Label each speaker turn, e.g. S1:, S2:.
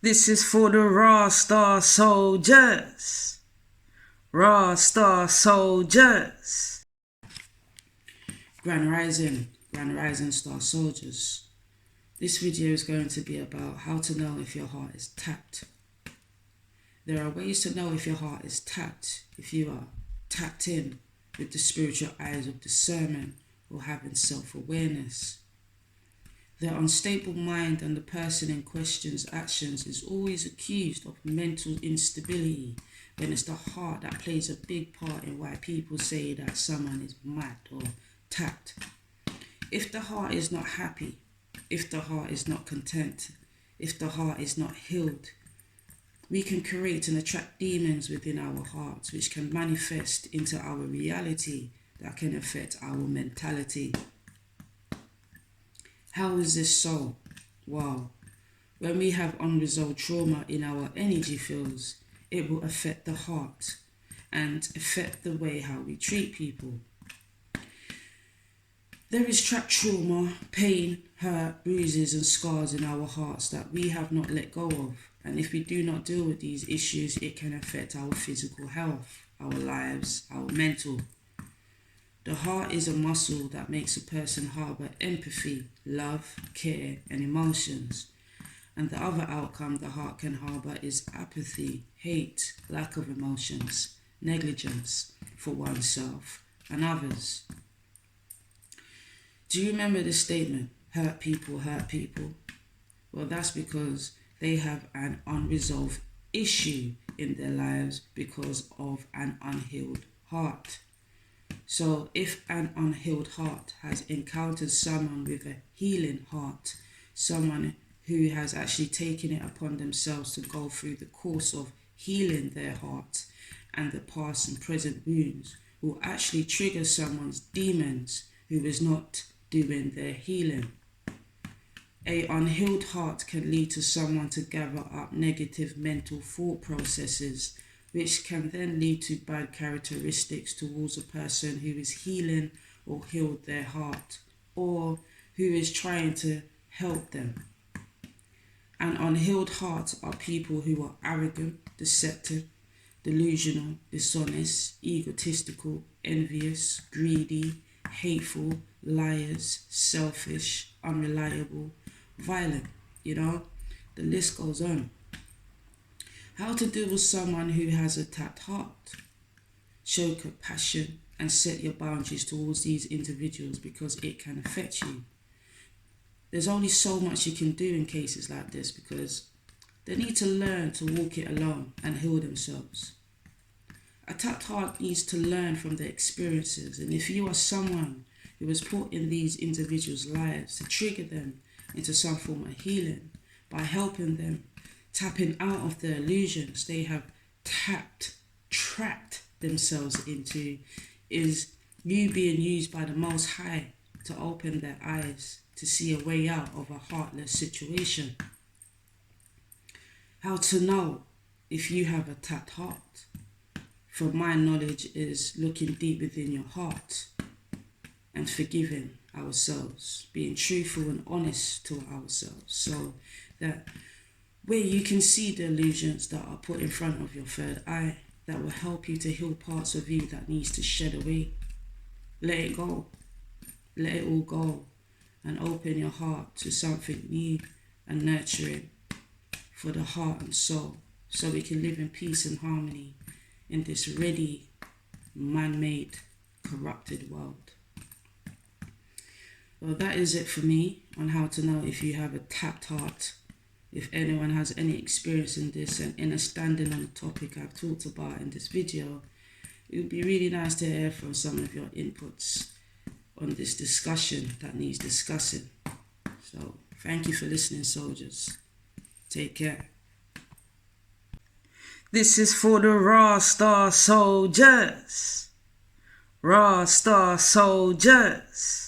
S1: This is for the Raw Star Soldiers. Raw Star Soldiers. Grand Rising Star Soldiers. This video is going to be about how to know if your heart is tapped. There are ways to know if your heart is tapped. If you are tapped in with the spiritual eyes of discernment or having self-awareness. The unstable mind and the person in question's actions is always accused of mental instability when it's the heart that plays a big part in why people say that someone is mad or tapped. If the heart is not happy, if the heart is not content, if the heart is not healed, we can create and attract demons within our hearts which can manifest into our reality that can affect our mentality. How is this so? Wow. When we have unresolved trauma in our energy fields, it will affect the heart and affect the way how we treat people. There is trapped trauma, pain, hurt, bruises and scars in our hearts that we have not let go of. And if we do not deal with these issues, it can affect our physical health, our lives, our mental. The heart is a muscle that makes a person harbour empathy, love, care and emotions. And the other outcome the heart can harbour is apathy, hate, lack of emotions, negligence for oneself and others. Do you remember the statement, hurt people hurt people? Well, that's because they have an unresolved issue in their lives because of an unhealed heart. So if an unhealed heart has encountered someone with a healing heart, someone who has actually taken it upon themselves to go through the course of healing their heart and the past and present wounds, will actually trigger someone's demons who is not doing their healing. A unhealed heart can lead to someone to gather up negative mental thought processes, which can then lead to bad characteristics towards a person who is healing or healed their heart, or who is trying to help them. An unhealed heart are people who are arrogant, deceptive, delusional, dishonest, egotistical, envious, greedy, hateful, liars, selfish, unreliable, violent, the list goes on. How to deal with someone who has a tapped heart? Show compassion and set your boundaries towards these individuals because it can affect you. There's only so much you can do in cases like this because they need to learn to walk it alone and heal themselves. A tapped heart needs to learn from their experiences, and if you are someone who was put in these individuals' lives to trigger them into some form of healing by helping them tapping out of the illusions they have trapped themselves into, is you being used by the Most High to open their eyes to see a way out of a heartless situation. How to know if you have a tapped heart? From my knowledge is looking deep within your heart and forgiving ourselves, being truthful and honest to ourselves, so that where you can see the illusions that are put in front of your third eye that will help you to heal parts of you that needs to shed away. Let it go. Let it all go and open your heart to something new and nurturing for the heart and soul, so we can live in peace and harmony in this ready, man-made, corrupted world. Well, that is it for me on how to know if you have a tapped heart. If anyone has any experience in this and understanding on the topic I've talked about in this video, it would be really nice to hear from some of your inputs on this discussion that needs discussing. So, thank you for listening, soldiers. Take care. This is for the Raw Star Soldiers. Raw Star Soldiers.